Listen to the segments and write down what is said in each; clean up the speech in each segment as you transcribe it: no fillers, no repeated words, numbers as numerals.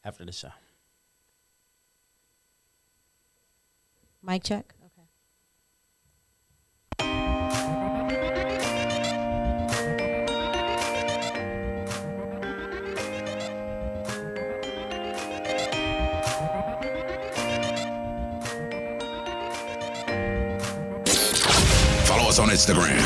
after the show. Mic check. Follow us on Instagram.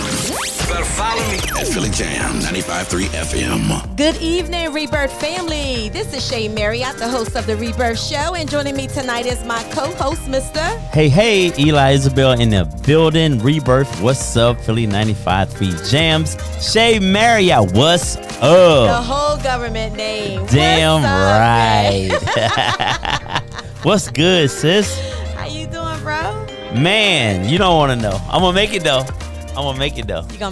Better follow me at Philly Jam 95.3 FM. Good evening, Rebirth family. This is Shay Marriott, the host of The Rebirth Show. And joining me tonight is my co-host, Mr. Hey, Eli Isabel in the building. Rebirth, what's up? Philly 95.3 Jams. Shay Marriott, what's up? The whole government name. Damn what's up, right. What's good, sis? How you doing, bro? Man, you don't want to know. I'm going to make it, though. You're going to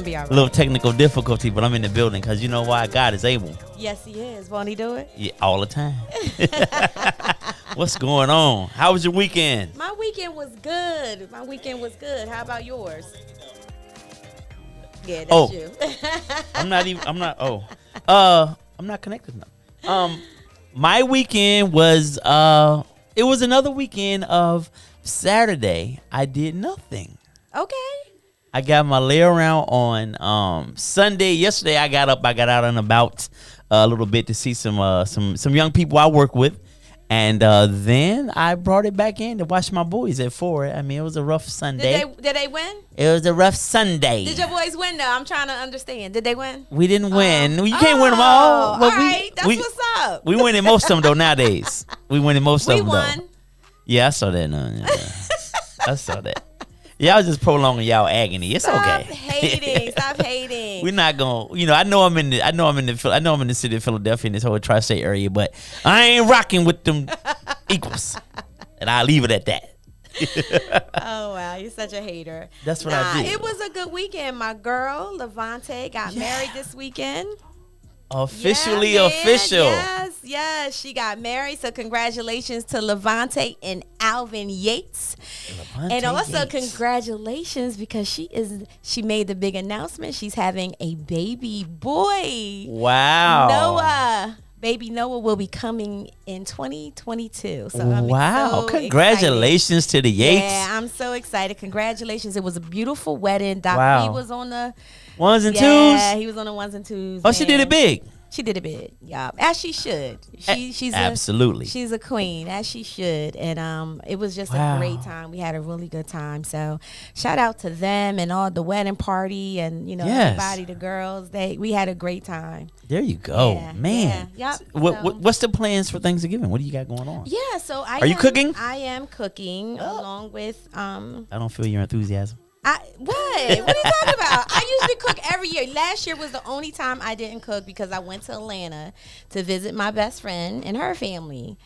be all right. A little technical difficulty, but I'm in the building because you know why? God is able. Yes, he is. Won't he do it? Yeah, all the time. What's going on? How was your weekend? My weekend was good. How about yours? Yeah, that's you. I'm not connected now. My weekend was, it was another weekend of Saturday. I did nothing. Okay. I got my lay around on Sunday. Yesterday, I got out and about a little bit to see some young people I work with, and then I brought it back in to watch my boys at 4. I mean, it was a rough Sunday. Did they win? It was a rough Sunday. Did your boys win though? I'm trying to understand. Did they win? We didn't win. You can't win them all. All right, that's what's up. We winning most of them though nowadays. We winning most of them won. though. Yeah, I saw that. I saw that. Y'all just prolonging y'all agony. It's okay. Stop hating. We're not gonna. I know I'm in the city of Philadelphia in this whole tri-state area, but I ain't rocking with them equals, and I'll leave it at that. Oh wow, you're such a hater. That's what I did. It was a good weekend. My girl Levante got married this weekend. Officially yeah, official. Yes, she got married. So congratulations to Levante and Alvin Yates. And also congratulations because she made the big announcement. She's having a baby boy. Wow. Baby Noah will be coming in 2022. So wow. Congratulations to the Yates. Yeah, I'm so excited. Congratulations. It was a beautiful wedding. Doc wow. He was on the ones and twos? Yeah, he was on the ones and twos. Oh, man. She did it big. She did it big, yeah, as she should. She's absolutely. She's a queen, as she should, and it was just a great time. We had a really good time. So, shout out to them and all the wedding party and everybody, the girls. We had a great time. There you go, man. Yeah, yep. What's the plans for Thanksgiving? What do you got going on? Yeah, so are you cooking? I am cooking along with. I don't feel your enthusiasm. What are you talking about? I usually cook every year. Last year was the only time I didn't cook because I went to Atlanta to visit my best friend and her family.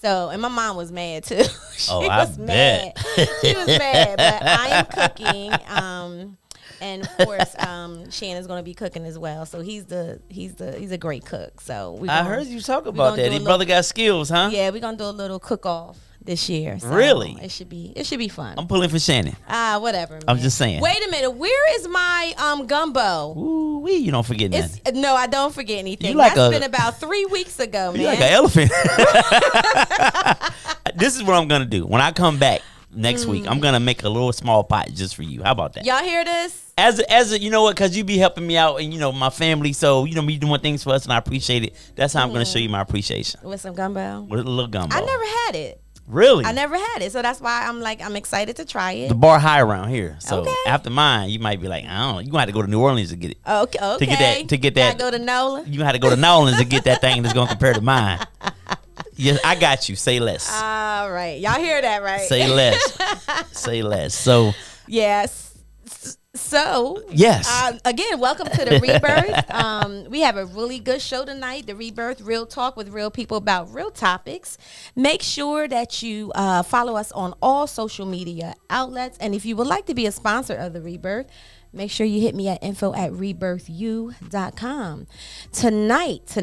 So, and my mom was mad too. She was mad, but I am cooking. And of course, Shannon's going to be cooking as well. So he's a great cook. So I heard you talk about that. His brother got skills, huh? Yeah, we're gonna do a little cook off this year. So really? It should be fun. I'm pulling for Shannon. Whatever. Man. I'm just saying. Wait a minute. Where is my gumbo? Ooh, you don't forget nothing. No, I don't forget anything. That's been about 3 weeks ago, man. You like an elephant. This is what I'm gonna do when I come back next week. I'm gonna make a little small pot just for you. How about that? Y'all hear this? As a, you know what? Because you be helping me out and my family. So me doing things for us, and I appreciate it. That's how I'm gonna show you my appreciation with some gumbo. With a little gumbo. I never had it. Really? I never had it, so that's why I'm excited to try it. The bar high around here, so okay. After mine, you might be like, I don't know. You gonna have to go to New Orleans to get it. Okay. To get that. Go to NOLA. You gonna have to go to New Orleans to get that thing that's gonna compare to mine. Yes, I got you. Say less. All right, y'all hear that, right? Say less. Say less. So yes. So yes, again, welcome to the Rebirth. We have a really good show tonight. The Rebirth, real talk with real people about real topics. Make sure that you follow us on all social media outlets, and if you would like to be a sponsor of the Rebirth, make sure you hit me at info@rebirthu.com. Tonight,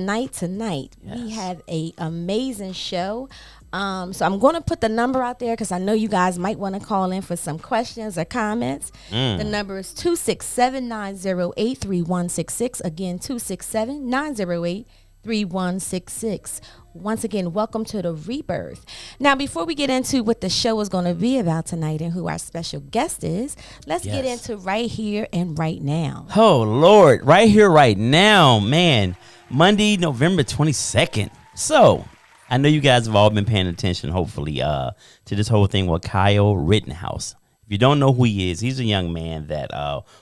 we have a amazing show. So I'm going to put the number out there because I know you guys might want to call in for some questions or comments. The number is 267-908-3166. Again, 267-908-3166. 3166. Once again, welcome to the Rebirth. Now, before we get into what the show is going to be about tonight and who our special guest is, let's get into right here and right now. Oh, Lord. Right here, right now, man. Monday, November 22nd. So, I know you guys have all been paying attention, hopefully, to this whole thing with Kyle Rittenhouse. If you don't know who he is, he's a young man that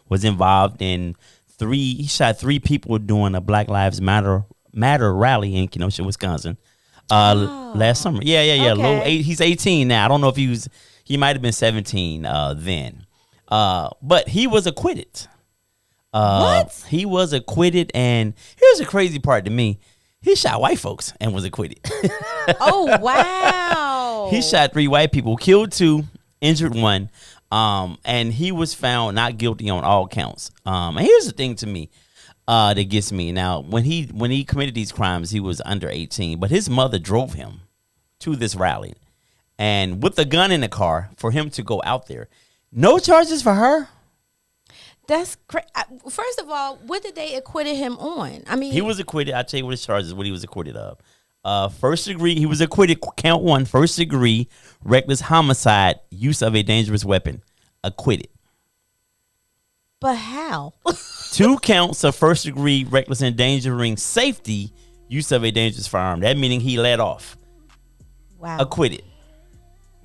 was involved in he shot 3 people doing a Black Lives Matter rally in Kenosha, Wisconsin, last summer. Yeah. Okay. He's 18 now. I don't know if he might have been 17 then. But he was acquitted. What? He was acquitted, and here's the crazy part to me. He shot white folks and was acquitted. Oh, wow. He shot 3 white people, killed 2, injured 1. And he was found not guilty on all counts. And here's the thing to me. That gets me. Now, when he committed these crimes, he was under 18, but his mother drove him to this rally, and with a gun in the car for him to go out there. No charges for her. That's crazy. First of all, what did they acquitted him on? I mean, He was acquitted. I'll tell you what his charges, what he was acquitted of. First degree, he was acquitted, count 1, first degree, reckless homicide, use of a dangerous weapon. Acquitted. but how? 2 counts of first degree reckless endangering safety, use of a dangerous firearm. That meaning he let off. Wow. Acquitted.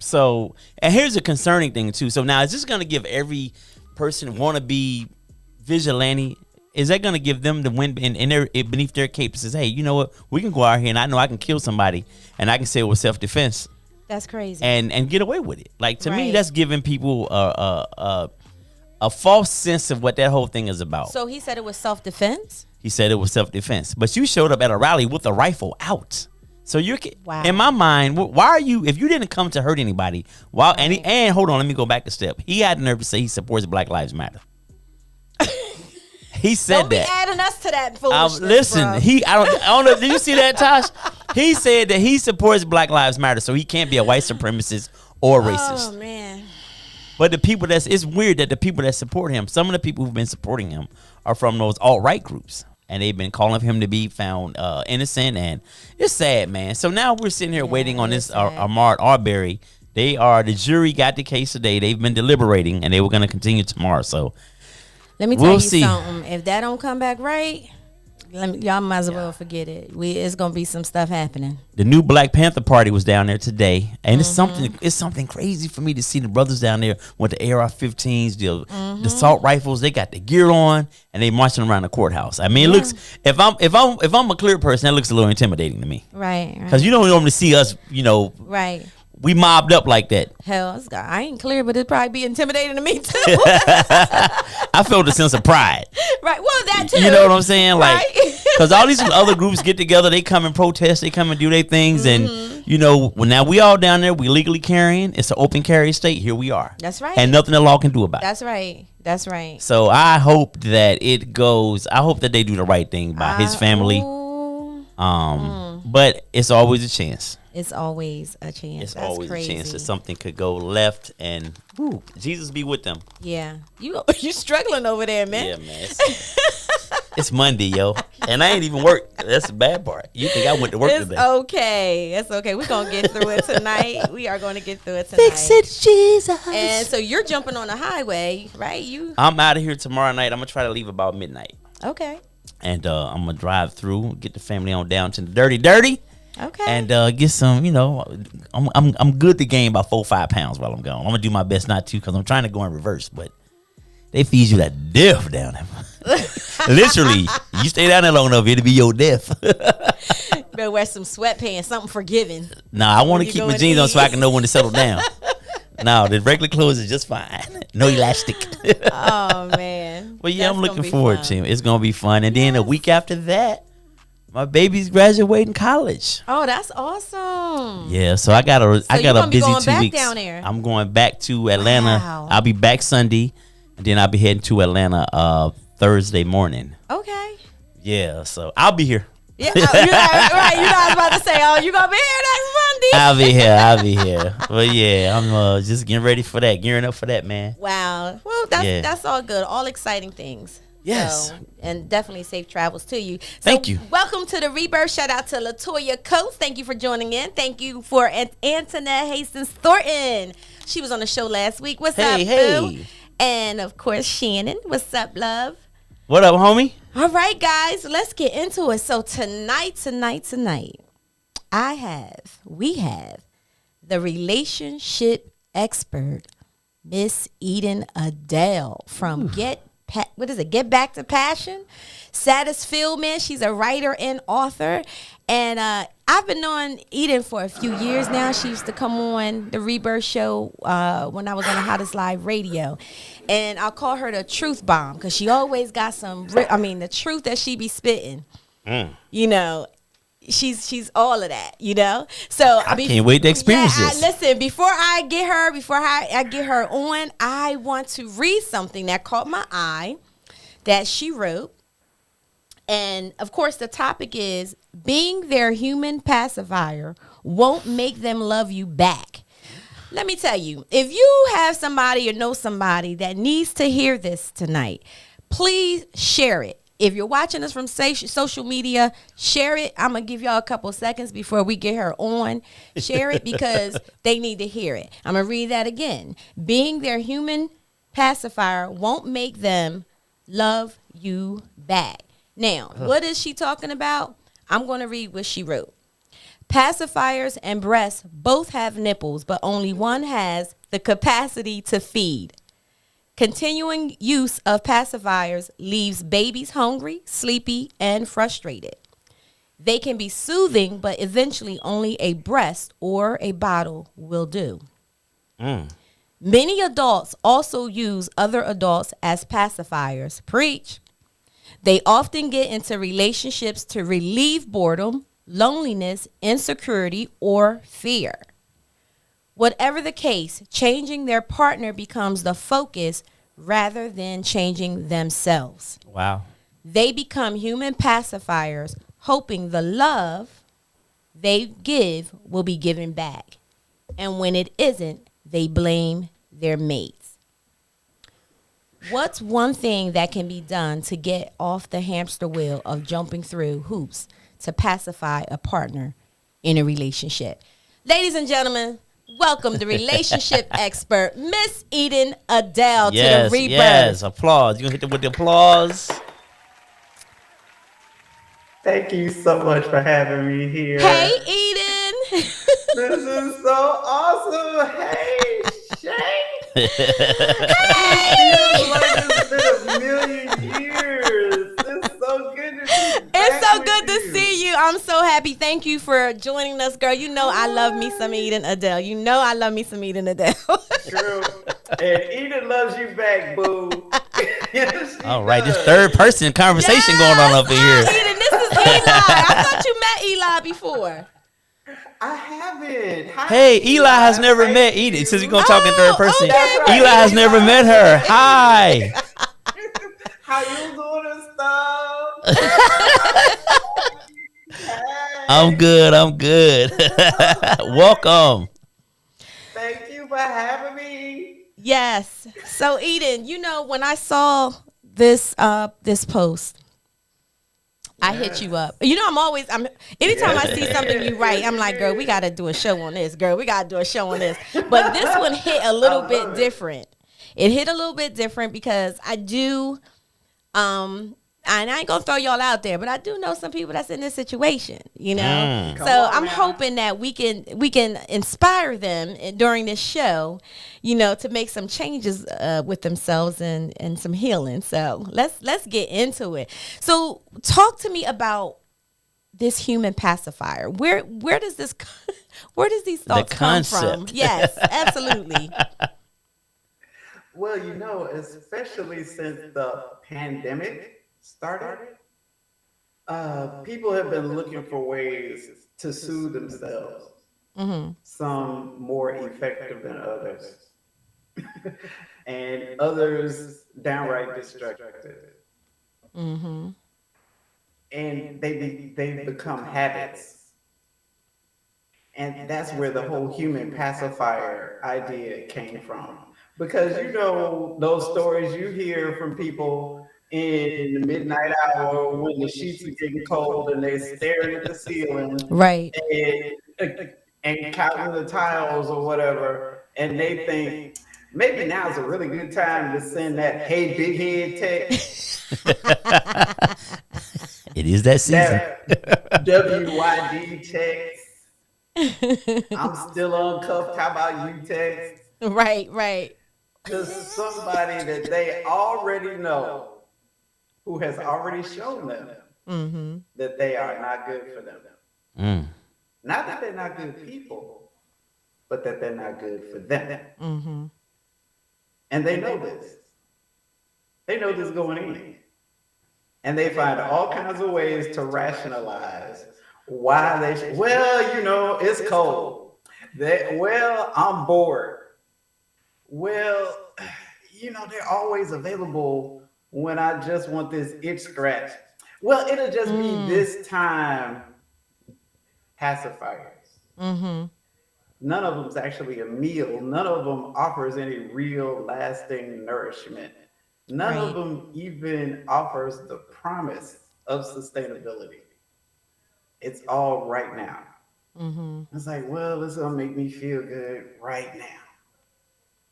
So, and here's a concerning thing too. So now, is this going to give every person want to be vigilante? Is that going to give them the wind in their beneath their cape and says, hey, you know what? We can go out here and I know I can kill somebody and I can say it was self-defense That's crazy. and get away with it. Like, to me, Right. that's giving people a false sense of what that whole thing is about. So he said it was self-defense? He said it was self-defense, but you showed up at a rally with a rifle out. So you're Wow. in my mind. Why are you? If you didn't come to hurt anybody, why? Right. And hold on, let me go back a step. He had the nerve to say he supports Black Lives Matter. He said Don't be that. adding us to that foolishness, Listen, bro. I don't know. Did you see that, Tosh? He said that he supports Black Lives Matter, so he can't be a white supremacist or racist. Oh, man. But the people it's weird that the people that support him, some of the people who've been supporting him are from those alt-right groups. And they've been calling for him to be found innocent. And it's sad, man. So now we're sitting here waiting on this Ahmaud Arbery. The jury got the case today. They've been deliberating and they were going to continue tomorrow. So Let me tell we'll you see. something. If that don't come back right, y'all might as well forget it. It's gonna be some stuff happening. The new Black Panther Party was down there today, and it's something crazy for me to see the brothers down there with the AR-15s, the assault rifles. They got the gear on, and they marching around the courthouse. I mean, it looks if I'm a clear person, that looks a little intimidating to me, Right. because you don't normally see us, Right. we mobbed up like that. Hell, I ain't clear, but it'd probably be intimidating to me too. I felt a sense of pride. Right. Well, that too. You know what I'm saying? Like, Right. because all these other groups get together, they come and protest, they come and do their things, and when now we all down there, we legally carrying. It's an open carry state. Here we are. That's right. And nothing the law can do about it. That's right. That's right. So I hope that it goes. I hope that they do the right thing by his family. Ooh, But it's always a chance. it's always a chance. It's That's always crazy. a chance that something could go left, and Jesus be with them. Yeah. You struggling over there, man. Yeah, man. It's Monday, yo, and I ain't even work. That's the bad part. You think I went to work It's today? okay. It's okay. We're going to get through it tonight. We are going to get through it tonight. Fix it, Jesus. And so you're jumping on the highway, right? I'm out of here tomorrow night. I'm gonna try to leave about midnight, Okay. and I'm gonna drive through, get the family on down to the dirty, Okay. and get some. I'm good to gain about 4 or 5 pounds while I'm gone. I'm gonna do my best not to, because I'm trying to go in reverse, but they feed you that death down there. Literally, you stay down there long enough, it'll be your death. Better wear some sweatpants, something forgiving. Nah, I want When to you keep go my in jeans on so I these. can know when to settle down. No, the regular clothes is just fine. No elastic. Oh, man. Well, yeah, That's I'm gonna looking be forward fun. to it. It's gonna be fun, and then a week after that, my baby's graduating college. Oh, that's awesome. Yeah, so I got you a gonna be busy going 2 back weeks. down there? I'm going back to Atlanta. Wow. I'll be back Sunday, and then I'll be heading to Atlanta Thursday morning. Okay. Yeah, so I'll be here. Yeah, right. You know, I was about to say, you gonna be here next Monday? I'll be here. But yeah, I'm just getting ready for that, gearing up for that, man. Wow. Well, that's all good. All exciting things. Yes. So, and definitely safe travels to you. So, Thank you. welcome to the Rebirth. Shout out to Latoya Coates. Thank you for joining in. Thank you for Antoinette Hastings Thornton. She was on the show last week. What's up, Hey, boo? hey. And of course, Shannon. What's up, love? What up, homie? All right, guys, let's get into it. So tonight, we have the relationship expert, Miss Eden Adele from Get Back to Passion. Satisfield, man. She's a writer and author. And I've been knowing Eden for a few years now. She used to come on the Rebirth show when I was on the Hottest Live Radio. And I'll call her the truth bomb because she always got the truth that she be spitting. You know, she's all of that, you know. So I can't wait to experience this. Listen, before I get her on, I want to read something that caught my eye that she wrote. And of course, the topic is being their human pacifier won't make them love you back. Let me tell you, if you have somebody or know somebody that needs to hear this tonight, please share it. If you're watching us from social media, share it. I'm going to give y'all a couple seconds before we get her on. Share it because they need to hear it. I'm going to read that again. Being their human pacifier won't make them love you back. Now, what is she talking about? I'm going to read what she wrote. Pacifiers and breasts both have nipples, but only one has the capacity to feed. Continuing use of pacifiers leaves babies hungry, sleepy, and frustrated. They can be soothing, but eventually only a breast or a bottle will do. Many adults also use other adults as pacifiers. Preach. They often get into relationships to relieve boredom, loneliness, insecurity, or fear. Whatever the case, changing their partner becomes the focus rather than changing themselves. Wow. They become human pacifiers, hoping the love they give will be given back. And when it isn't, they blame their mates. What's one thing that can be done to get off the hamster wheel of jumping through hoops to pacify a partner in a relationship? Ladies and gentlemen, welcome the relationship expert, Miss Eden Adele, to the Rebirth. Yes, applause. You gonna hit them with the applause? Thank you so much for having me here. Hey, Eden. This is so awesome. Hey, Shay. It feels like it's been a million years. It's so good to see you. It's so good to see you. I'm so happy. Thank you for joining us, girl. You know I love me some Eden Adele. You know I love me some Eden Adele. True. And Eden loves you back, boo. Yes, All right, this third person conversation going on up in here. Eden, this is Eli. I thought you met Eli before. I haven't. Hi, Hey, Eli has never Thank met Eden. you. Since we're going to talk in third person, okay. Right. Eli has never met her. Hi. How you doing and stuff? I'm good. Welcome. Thank you for having me. Yes. So Eden, you know, when I saw this post, I hit you up. You know, anytime I see something you write, I'm like, girl, we gotta do a show on this. Girl, we gotta do a show on this. But this one hit a little bit different. It hit a little bit different because I do and I ain't gonna throw y'all out there, but I do know some people that's in this situation, you know. So I'm hoping that we can inspire them during this show, you know, to make some changes with themselves and some healing. So let's get into it. So talk to me about this human pacifier. Where does these thoughts come from? Yes, absolutely. Well, you know, especially since the pandemic started, people have been looking for ways to soothe themselves. Some more effective than others, and others downright destructive. And they become habits, and that's where the whole human pacifier idea came from. Because you know those stories you hear from people in the midnight hour when the sheets are getting cold and they staring at the ceiling Right. and, and counting the tiles or whatever, and they think maybe now's a really good time to send that "Hey big head" text, It is that season. that WYD text, "I'm still uncuffed. How about you" text, Right, right. to somebody that they already know, who has already shown them Mm-hmm. that they are not good for them. Mm. Not that they're not good people, but that they're not good for them. Mm-hmm. And they know this. They know this going in. And they find all kinds of ways to rationalize why they well, it's cold. Well, I'm bored. Well, they're always available when I just want this itch scratch. Well, it'll just be this time. Pacifiers. Mm-hmm. None of them's actually a meal. None of them offers any real lasting nourishment. None of Right. them even offers the promise of sustainability. It's all right now. Mm-hmm. It's like, well, it's gonna make me feel good right now.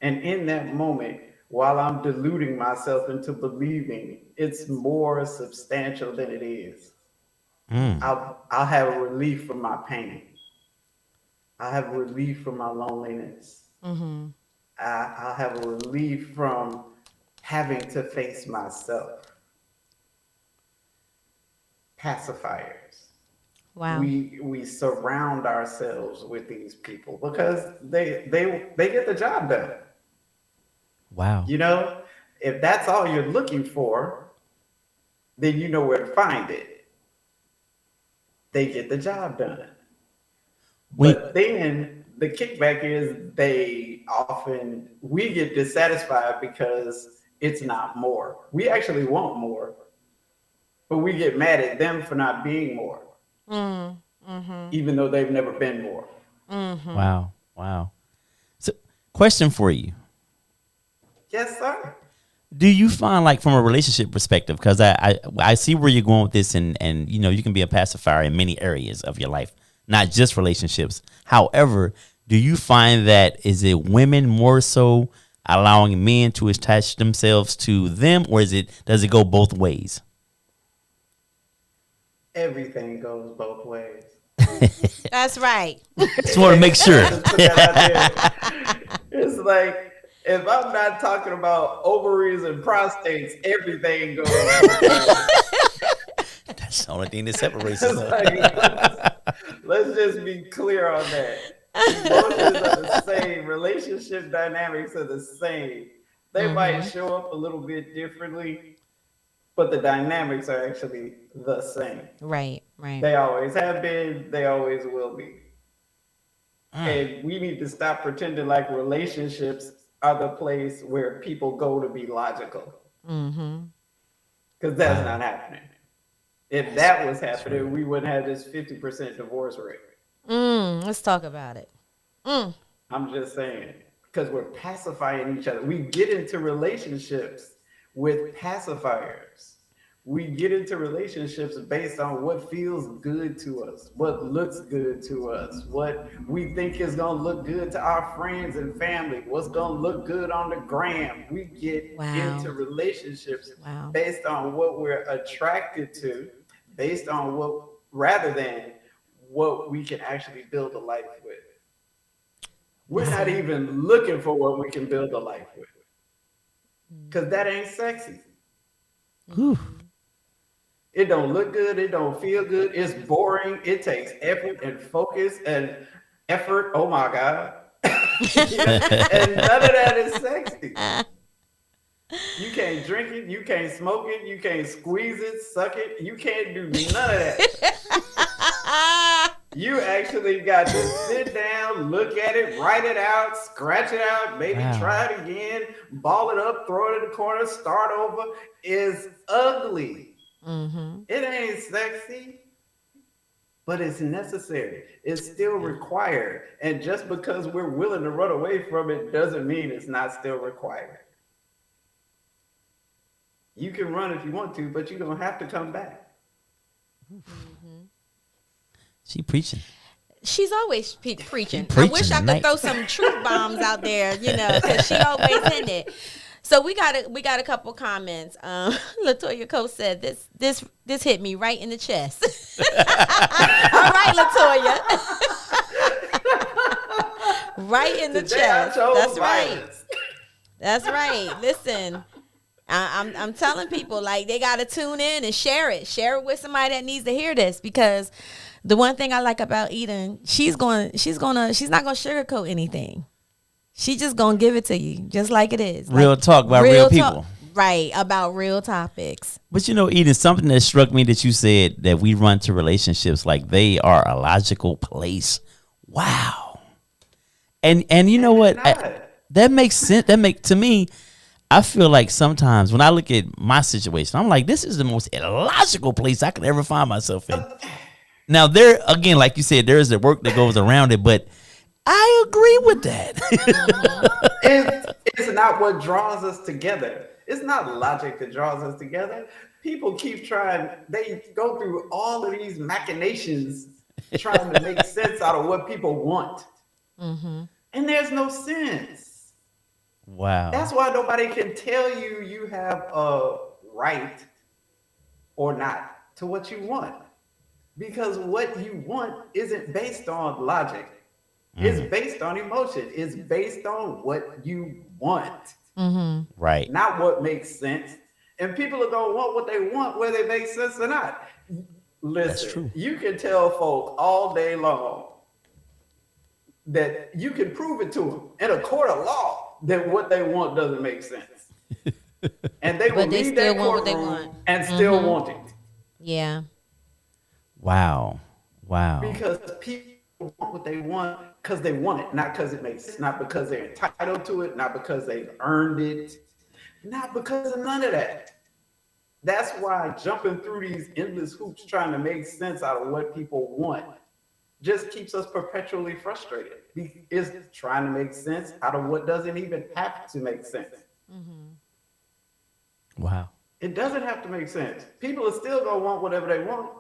And in that moment, while I'm deluding myself into believing it's more substantial than it is, Mm. I'll have a relief from my pain. I have relief from my loneliness. Mm-hmm. I'll have a relief from having to face myself. Pacifiers. Wow. We surround ourselves with these people because they get the job done. Wow. You know, if that's all you're looking for, then you know where to find it. They get the job done. We But then the kickback is we get dissatisfied because it's not more. We actually want more, but we get mad at them for not being more, Mm. Mm-hmm. even though they've never been more. Mm-hmm. Wow. Wow. So, question for you. Yes, sir. Do you find, like, from a relationship perspective, because I see where you're going with this, and you can be a pacifier in many areas of your life, not just relationships. However, do you find that is it women more so allowing men to attach themselves to them, or does it go both ways? Everything goes both ways. That's right. Just want to make sure. Just put that out there. It's like if I'm not talking about ovaries and prostates, everything goes both ways. That's the only thing that separates It's us. like, let's just be clear on that. Emotions are the same. Relationship dynamics are the same. They might show up a little bit differently, but the dynamics are actually the same. Right. Right. They always have been, they always will be. And we need to stop pretending like relationships are the place where people go to be logical. Mm-hmm. Because that's not happening. If that was happening, we wouldn't have this 50% divorce rate. Let's talk about it. I'm just saying. Because we're pacifying each other. We get into relationships with pacifiers. We get into relationships based on what feels good to us, what looks good to us, what we think is going to look good to our friends and family, what's going to look good on the gram. We get into relationships based on what we're attracted to, based on rather than what we can actually build a life with. We're not even looking for what we can build a life with, because that ain't sexy. Whew. It don't look good. It don't feel good. It's boring. It takes effort and focus and effort. Oh my God. And none of that is sexy. You can't drink it. You can't smoke it. You can't squeeze it, suck it. You can't do none of that. You actually got to sit down, look at it, write it out, scratch it out, maybe try it again, ball it up, throw it in the corner, start over. It's ugly. It ain't sexy, but it's necessary. It's still required. And just because we're willing to run away from it doesn't mean it's not still required. You can run if you want to, but you're going to have to come back. She preaching. She's always preaching. I preaching wish I could tonight. throw some truth bombs out there, because she always in it. So we got a couple comments. Latoya Cole said this hit me right in the chest. All right, Latoya. Right in the Today I chest. chose That's right. violence. That's right. Listen, I'm telling people, like, they gotta tune in and share it. Share it with somebody that needs to hear this, because the one thing I like about Eden, she's not gonna sugarcoat anything. She just gonna give it to you just like it is. Real talk about real people. Right, about real topics. But Eden, something that struck me that you said, that we run to relationships like they are a logical place. Wow. And you know what? That makes sense. To me, I feel like sometimes when I look at my situation, I'm like, this is the most illogical place I could ever find myself in. Now, there, again, like you said, there is the work that goes around it, but I agree with that. It's not what draws us together. It's not logic that draws us together. People keep trying, they go through all of these machinations trying to make sense out of what people want. And there's no sense. Wow. That's why nobody can tell you have a right or not to what you want. Because what you want isn't based on logic. It's based on emotion. It's based on what you want. Right. Not what makes sense. And people are going to want what they want, whether it makes sense or not. Listen, That's true. You can tell folk all day long that you can prove it to them in a court of law that what they want doesn't make sense. And they will leave that courtroom and still want it. Yeah. Wow. Because people want what they want because they want it, not because it makes sense, not because they're entitled to it, not because they've earned it, not because of none of that. That's why jumping through these endless hoops trying to make sense out of what people want just keeps us perpetually frustrated. It's trying to make sense out of what doesn't even have to make sense. Wow. It doesn't have to make sense. People are still going to want whatever they want.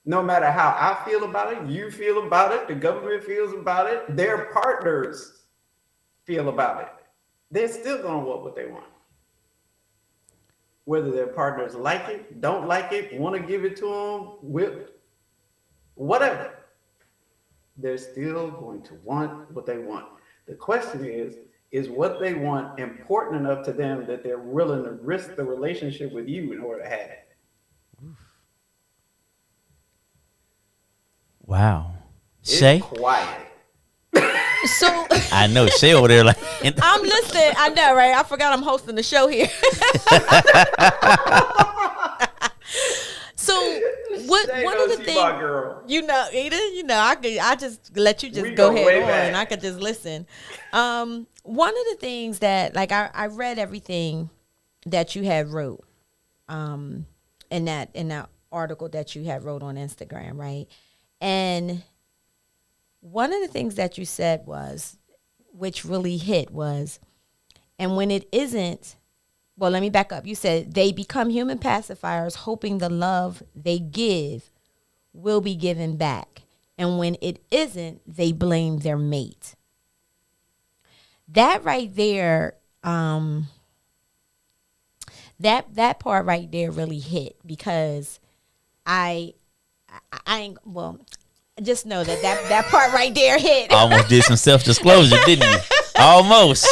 No matter how I feel about it, you feel about it, the government feels about it, their partners feel about it. They're still going to want what they want. Whether their partners like it, don't like it, want to give it to them, whatever. They're still going to want what they want. The question is what they want important enough to them that they're willing to risk the relationship with you in order to have it? Wow. Shay? It's quiet. So I know Shay over there like I'm listening. I know, right? I forgot I'm hosting the show here. So one of the things, Eden, I just let you just go ahead on and I could just listen. One of the things that, like, I read everything that you had wrote in that article that you had wrote on Instagram, right? And one of the things that you said was, which really hit was, and when it isn't, well, let me back up. You said they become human pacifiers, hoping the love they give will be given back. And when it isn't, they blame their mate. That right there, that part right there really hit, because I ain't, well, just know that part right there hit. almost did some self-disclosure, didn't you? Almost.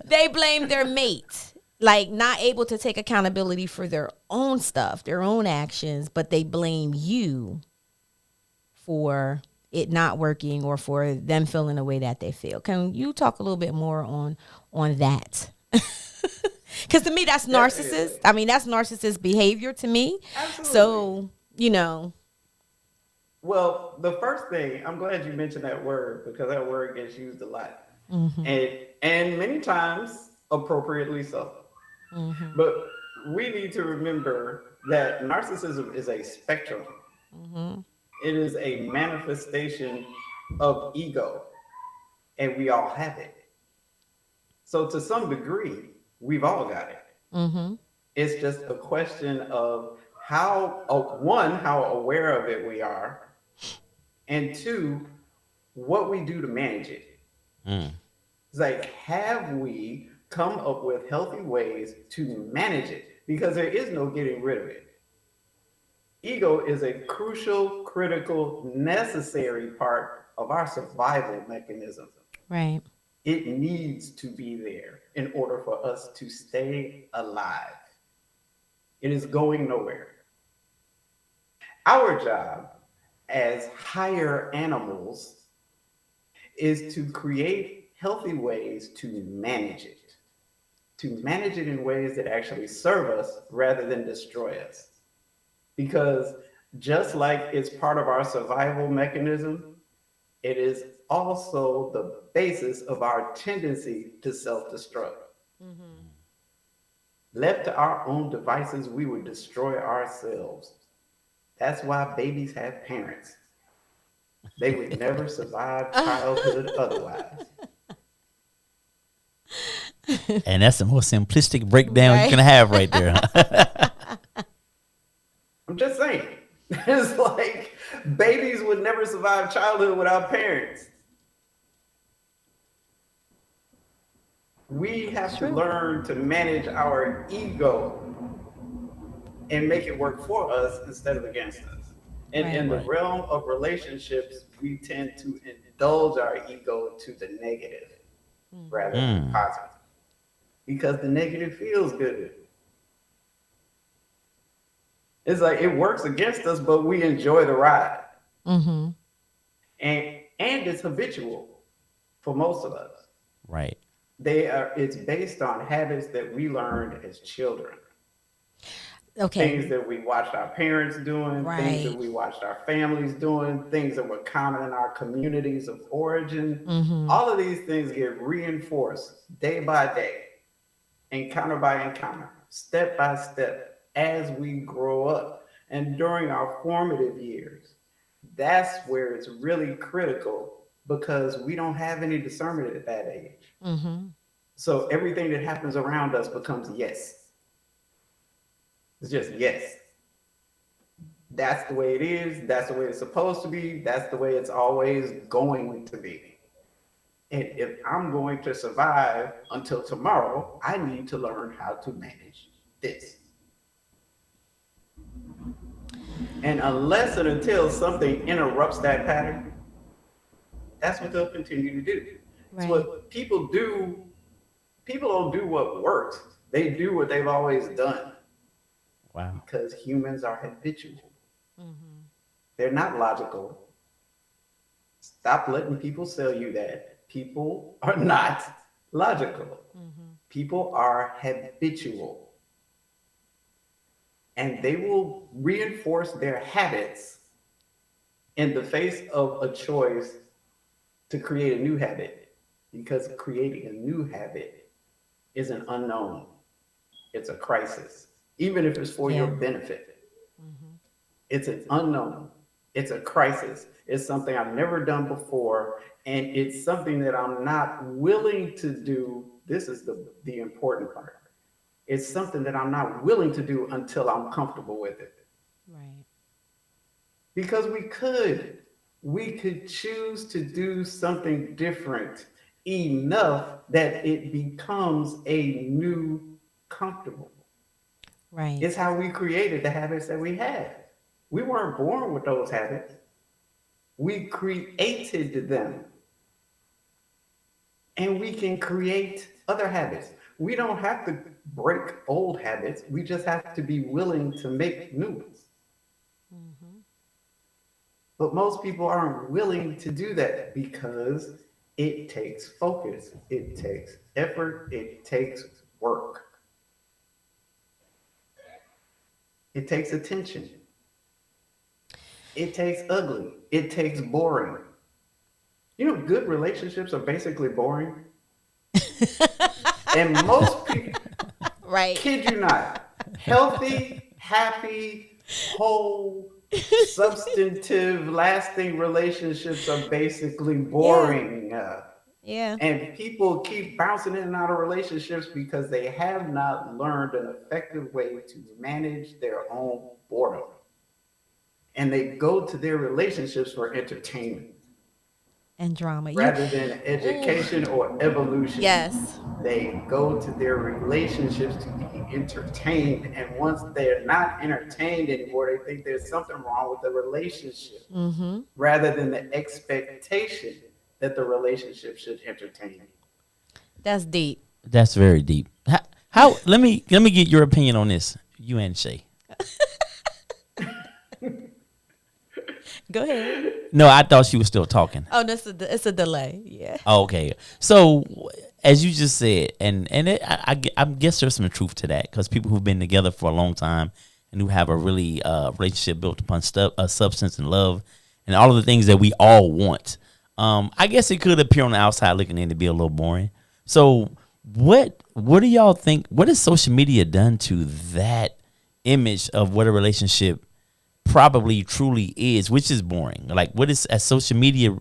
They blame their mate, like not able to take accountability for their own stuff, their own actions, but they blame you for it not working or for them feeling the way that they feel. Can you talk a little bit more on that? Because to me, that's narcissist. I mean, that's narcissist behavior to me. Absolutely. So, Well, the first thing, I'm glad you mentioned that word, because that word gets used a lot. And many times appropriately so. But we need to remember that narcissism is a spectrum. It is a manifestation of ego, and we all have it. So to some degree, we've all got it. It's just a question of how, one, how aware of it we are, and two, what we do to manage it. Mm. It's like, have we come up with healthy ways to manage it? Because there is no getting rid of it. Ego is a crucial, critical, necessary part of our survival mechanism. Right. It needs to be there in order for us to stay alive. It is going nowhere. Our job as higher animals is to create healthy ways to manage it in ways that actually serve us rather than destroy us. Because just like it's part of our survival mechanism, it is also the basis of our tendency to self destruct. Left to our own devices, we would destroy ourselves. That's why babies have parents. They would never survive childhood otherwise. And that's the most simplistic breakdown you Right. can have right there. I'm just saying. It's like babies would never survive childhood without parents. We have to True. learn to manage our ego and make it work for us instead of against us. And Right. in the Right. realm of relationships, we tend to indulge our ego to the negative rather than Mm. positive because the negative feels good. It's like it works against us, but we enjoy the ride. Mm-hmm. And it's habitual for most of us. Right. It's based on habits that we learned as children. Things Okay. that we watched our parents doing, things that Right. we watched our families doing, things that were common in our communities of origin. Mm-hmm. All of these things get reinforced day by day, encounter by encounter, step by step as we grow up. And during our formative years, that's where it's really critical because we don't have any discernment at that age. Mm-hmm. So everything that happens around us becomes yes. It's just yes. That's the way it is. That's the way it's supposed to be. That's the way it's always going to be. And if I'm going to survive until tomorrow, I need to learn how to manage this. And unless and until something interrupts that pattern, that's what they'll continue to do. It's Right. what people do. People don't do what works. They do what they've always done Wow. because humans are habitual. Mm-hmm. They're not logical. Stop letting people sell you that. People are not logical. Mm-hmm. People are habitual. And they will reinforce their habits in the face of a choice to create a new habit. Because creating a new habit is an unknown, it's a crisis, even if it's for your Yeah. benefit. Mm-hmm. It's an unknown. It's a crisis. It's something I've never done before. And it's something that I'm not willing to do. This is the important part. It's something that I'm not willing to do until I'm comfortable with it. Right. Because we could choose to do something different enough that it becomes a new comfortable. Right. It's how we created the habits that we have. We weren't born with those habits. We created them. And we can create other habits. We don't have to break old habits. We just have to be willing to make new ones. Mm-hmm. But most people aren't willing to do that because it takes focus, it takes effort, it takes work, it takes attention, it takes ugly, it takes boring. You know, good relationships are basically boring. And most people, Right. kid you not, healthy, happy, whole, substantive, lasting relationships are basically boring. Yeah. And people keep bouncing in and out of relationships because they have not learned an effective way to manage their own boredom. And they go to their relationships for entertainment And drama. You. rather than Ooh. education or evolution. Yes. They go to their relationships to be entertained. And once they're not entertained anymore, they think there's something wrong with the relationship Mm-hmm. rather than the expectation that the relationship should entertain. That's deep. That's very deep. How let me get your opinion on this, you and Shay. Go ahead. No, I thought she was still talking. Oh, it's a delay. Yeah. Oh, okay. So as you just said, I guess there's some truth to that because people who've been together for a long time and who have a really relationship built upon substance and love and all of the things that we all want. I guess it could appear on the outside looking in to be a little boring. So what do y'all think? What has social media done to that image of what a relationship probably truly is, which is boring? Like, what is as social media?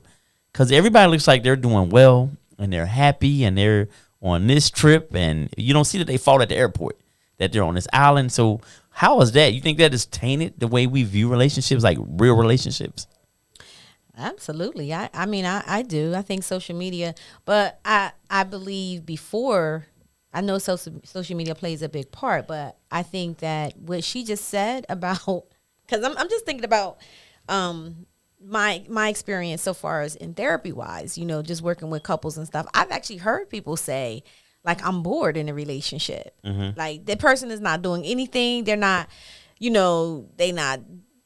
Because everybody looks like they're doing well and they're happy and they're on this trip, and you don't see that they fought at the airport, that they're on this island. So how is that? You think that has tainted the way we view relationships, like real relationships? Absolutely. I mean, I do. I think social media, but I believe before, I know social media plays a big part, but I think that what she just said about, because I'm just thinking about my experience so far as in therapy wise, just working with couples and stuff. I've actually heard people say, like, I'm bored in a relationship. Like, the person is not doing anything. They're not, they not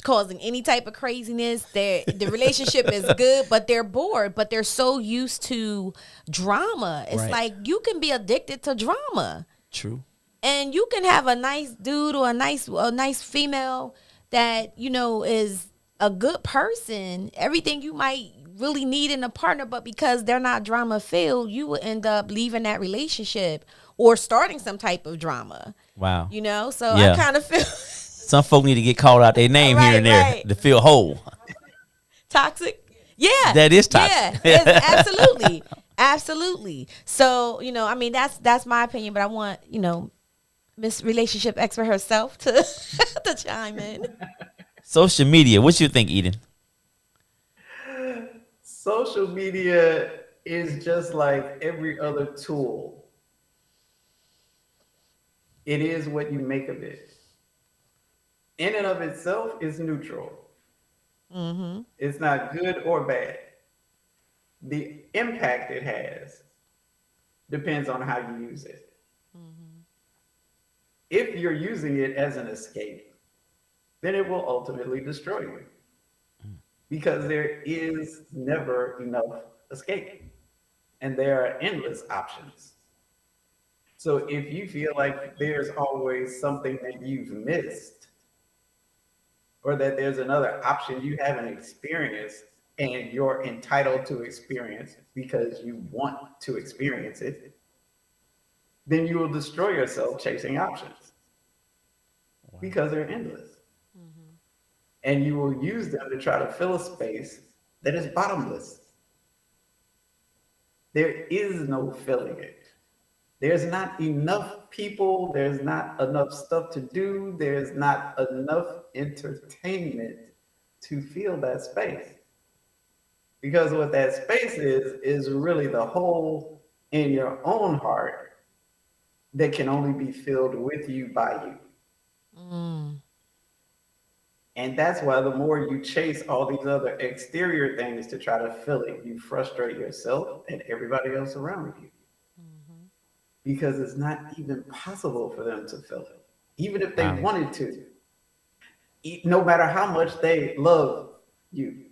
causing any type of craziness. The relationship is good, but they're bored, but they're so used to drama. It's Right. like you can be addicted to drama. True. And you can have a nice dude or a nice female that, is a good person, everything you might really need in a partner, but because they're not drama filled, you will end up leaving that relationship or starting some type of drama. Wow. So Yeah. I kind of feel Some folk need to get called out their name here and there Right. to feel whole. toxic. Yeah. That is toxic. Yeah. Absolutely. Absolutely. So, I mean, that's my opinion, but I want, Miss Relationship Expert herself to to chime in. Social media. What you think, Eden? Social media is just like every other tool. It is what you make of it. In and of itself is neutral. It's not good or bad. The impact it has depends on how you use it. If you're using it as an escape, then it will ultimately destroy you because there is never enough escape and there are endless options. So if you feel like there's always something that you've missed or that there's another option you haven't experienced and you're entitled to experience because you want to experience it, then you will destroy yourself chasing options because they're endless. And you will use them to try to fill a space that is bottomless. There is no filling it. There's not enough people. There's not enough stuff to do. There's not enough entertainment to fill that space. Because what that space is really the hole in your own heart that can only be filled with you by you. And that's why the more you chase all these other exterior things to try to fill it, you frustrate yourself and everybody else around you. Because it's not even possible for them to fill it, even if they Wow. wanted to, no matter how much they love you.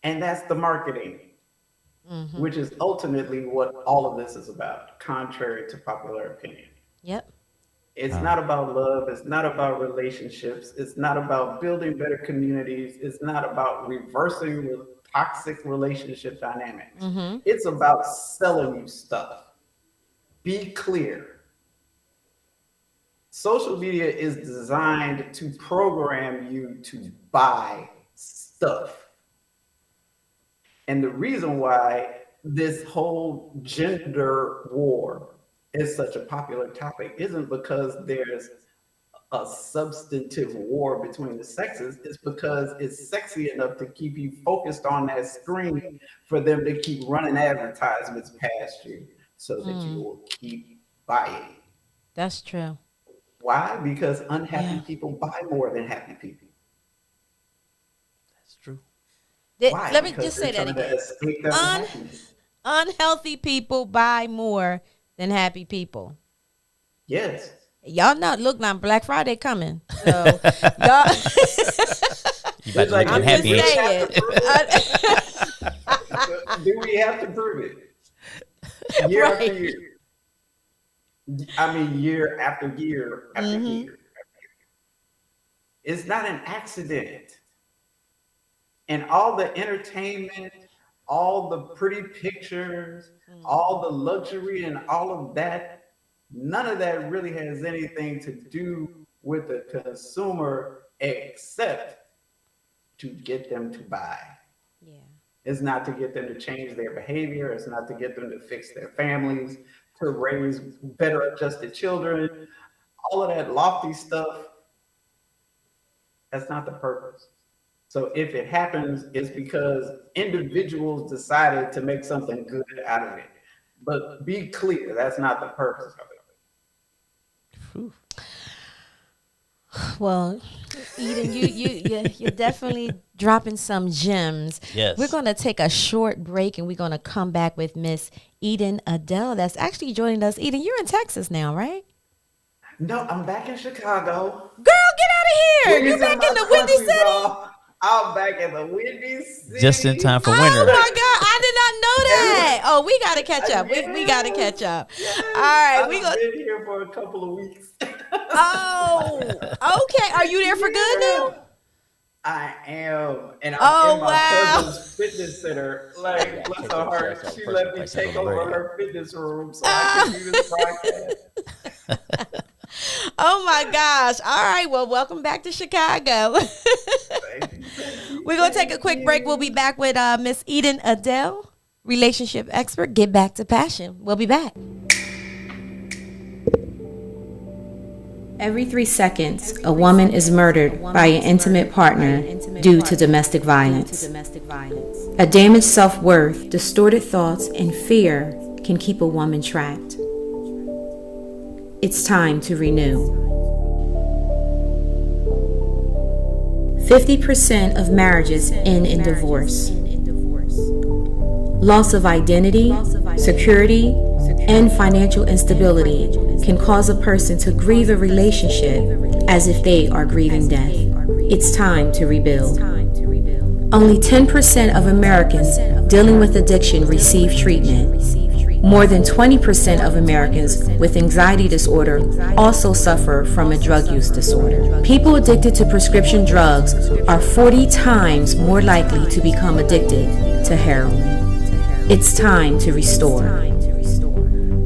And that's the marketing, which is ultimately what all of this is about, contrary to popular opinion. Yep. It's not about love. It's not about relationships. It's not about building better communities. It's not about reversing toxic relationship dynamics. It's about selling you stuff. Be clear. Social media is designed to program you to buy stuff. And the reason why this whole gender war is such a popular topic isn't because there's a substantive war between the sexes. It's because it's sexy enough to keep you focused on that screen for them to keep running advertisements past you so that you will keep buying. That's true. Why? Because unhappy Yeah. people buy more than happy people. That's true. Why? Let me Because just they're say that trying to again. escape their Un- unhappiness. Unhealthy people buy more than happy people. Yes. Y'all know, look now, Black Friday coming. So y'all, You about to look I'm just unhappy. saying. Do we have to prove it? Year after Right. year. I mean, year after year after year. It's not an accident. And all the entertainment, all the pretty pictures, all the luxury, and all of that, none of that really has anything to do with the consumer except to get them to buy. Yeah. It's not to get them to change their behavior. It's not to get them to fix their families, to raise better adjusted children. All of that lofty stuff, that's not the purpose. So if it happens, it's because individuals decided to make something good out of it. But be clear, that's not the purpose of it. Whew. Well, Eden, you're definitely dropping some gems. Yes. We're gonna take a short break and we're gonna come back with Miss Eden Adele. That's actually joining us. Eden, you're in Texas now, right? No, I'm back in Chicago. Girl, get out of here! You're Reason back my in the Windy country's City. off, I'm back in the Windy City. Just in time for Oh winter. my God, I did not know that. Oh, we gotta catch up. We gotta catch up. All right, I've we go. been here for a couple of weeks. Oh, okay. Are you there for good now? I am, and I'm Oh, in my wow. cousin's fitness center. Like, bless her heart, That's she our let me personal take on the over radio. her fitness room so I can do this podcast. Oh my gosh. All right. Well, welcome back to Chicago. Thank you. We're gonna take a quick break. We'll be back with Miss Eden Adele, relationship expert. Get back to passion. We'll be back. Every 3 seconds, a woman is murdered by an intimate partner due to domestic violence. A damaged self-worth, distorted thoughts, and fear can keep a woman trapped. It's time to renew. 50% of marriages end in divorce. Loss of identity, security, and financial instability can cause a person to grieve a relationship as if they are grieving death. It's time to rebuild. Only 10% of Americans dealing with addiction receive treatment. More than 20% of Americans with anxiety disorder also suffer from a drug use disorder. People addicted to prescription drugs are 40 times more likely to become addicted to heroin. It's time to restore.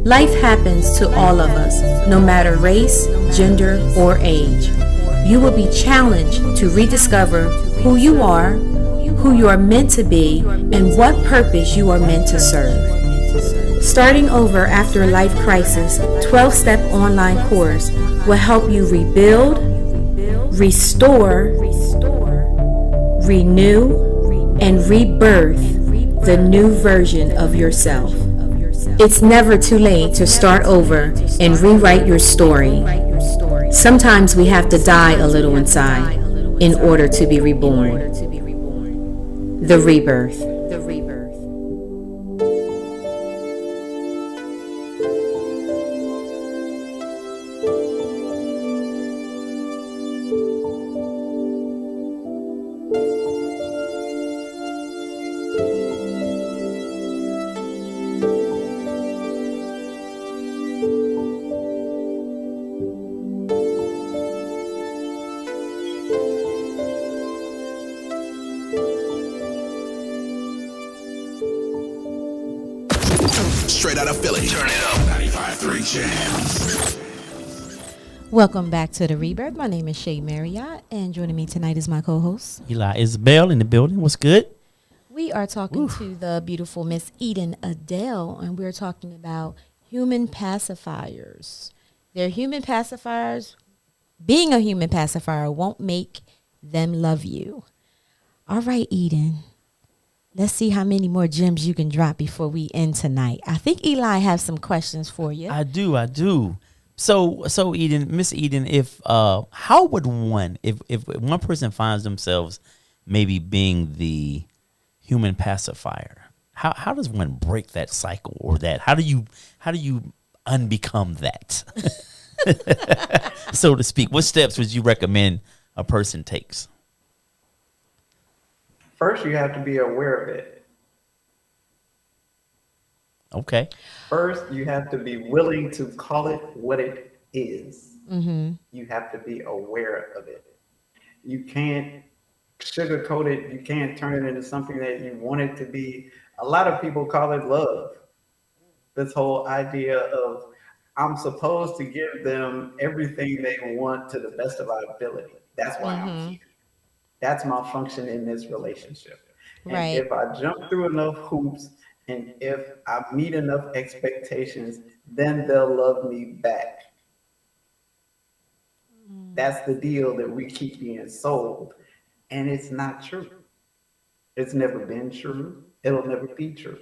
Life happens to all of us, no matter race, gender, or age. You will be challenged to rediscover who you are meant to be, and what purpose you are meant to serve. Starting over after a life crisis, 12-step online course will help you rebuild, restore, renew, and rebirth the new version of yourself. It's never too late to start over and rewrite your story. Sometimes we have to die a little inside in order to be reborn. The rebirth. Straight out of Philly. Turn it up. 95.3 Jams. Welcome back to The Rebirth. My name is Shay Marriott, and joining me tonight is my co-host. Eli Isabel in the building. What's good? We are talking to the beautiful Miss Eden Adele, and we're talking about human pacifiers. They're human pacifiers. Being a human pacifier won't make them love you. All right, Eden. Let's see how many more gems you can drop before we end tonight. I think Eli has some questions for you. I do. So Eden, Miss Eden, if how would one, if one person finds themselves maybe being the human pacifier, how does one break that cycle, or that how do you unbecome that, so to speak? What steps would you recommend a person takes? First, you have to be aware of it. Okay. First, you have to be willing to call it what it is. You have to be aware of it. You can't sugarcoat it. You can't turn it into something that you want it to be. A lot of people call it love. This whole idea of I'm supposed to give them everything they want to the best of our ability. That's why I'm here. That's my function in this relationship. And Right. if I jump through enough hoops and if I meet enough expectations, then they'll love me back. That's the deal that we keep being sold. And it's not true. It's never been true. It'll never be true.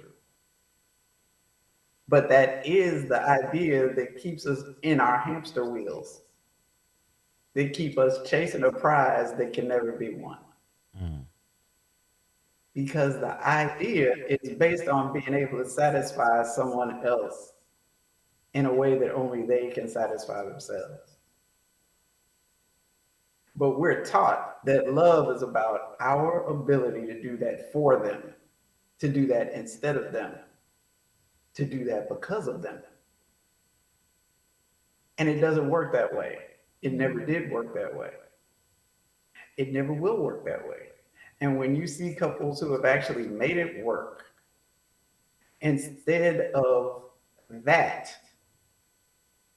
But that is the idea that keeps us in our hamster wheels. They keep us chasing a prize that can never be won. Because the idea is based on being able to satisfy someone else in a way that only they can satisfy themselves. But we're taught that love is about our ability to do that for them, to do that instead of them, to do that because of them. And it doesn't work that way. It never did work that way. It never will work that way. And when you see couples who have actually made it work, instead of that,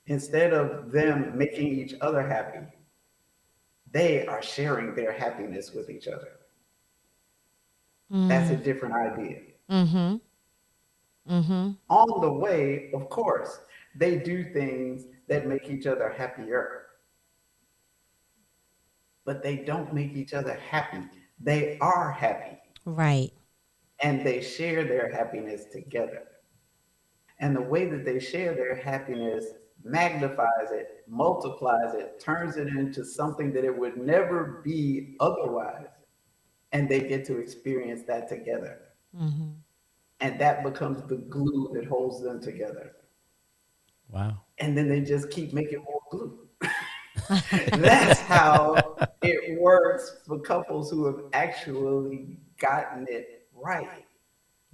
instead of them making each other happy, they are sharing their happiness with each other. That's a different idea. On the way, of course, they do things that make each other happier. But they don't make each other happy. They are happy. Right. And they share their happiness together. And the way that they share their happiness magnifies it, multiplies it, turns it into something that it would never be otherwise. And they get to experience that together. And that becomes the glue that holds them together. Wow. And then they just keep making more glue. That's how it works for couples who have actually gotten it right.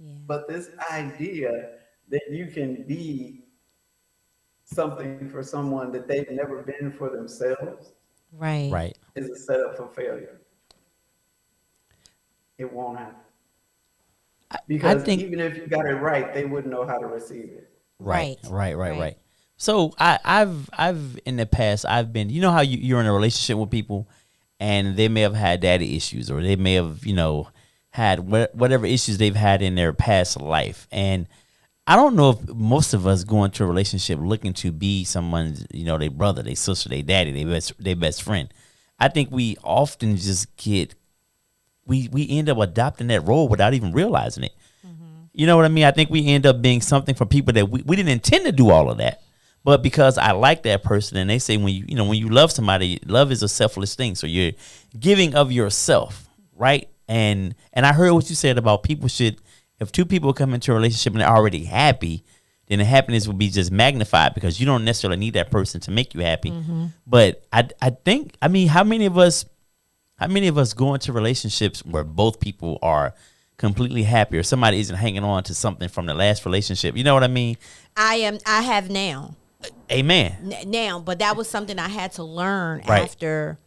Yeah. But this idea that you can be something for someone that they've never been for themselves Right. is a setup for failure. It won't happen. Because think- even if you got it right, they wouldn't know how to receive it. Right. So I've in the past, I've been, you know how you're in a relationship with people and they may have had daddy issues, or they may have, had whatever issues they've had in their past life. And I don't know if most of us go into a relationship looking to be someone's, their brother, their sister, their daddy, their best friend. I think we often just we end up adopting that role without even realizing it. You know what I mean? I think we end up being something for people that we didn't intend to do all of that. But because I like that person, and they say when you love somebody, love is a selfless thing. So you're giving of yourself, right? And I heard what you said about if two people come into a relationship and they're already happy, then the happiness will be just magnified because you don't necessarily need that person to make you happy. But I think, how many of us go into relationships where both people are completely happy, or somebody isn't hanging on to something from the last relationship? You know what I mean? I have now. Amen. Now, but that was something I had to learn Right. after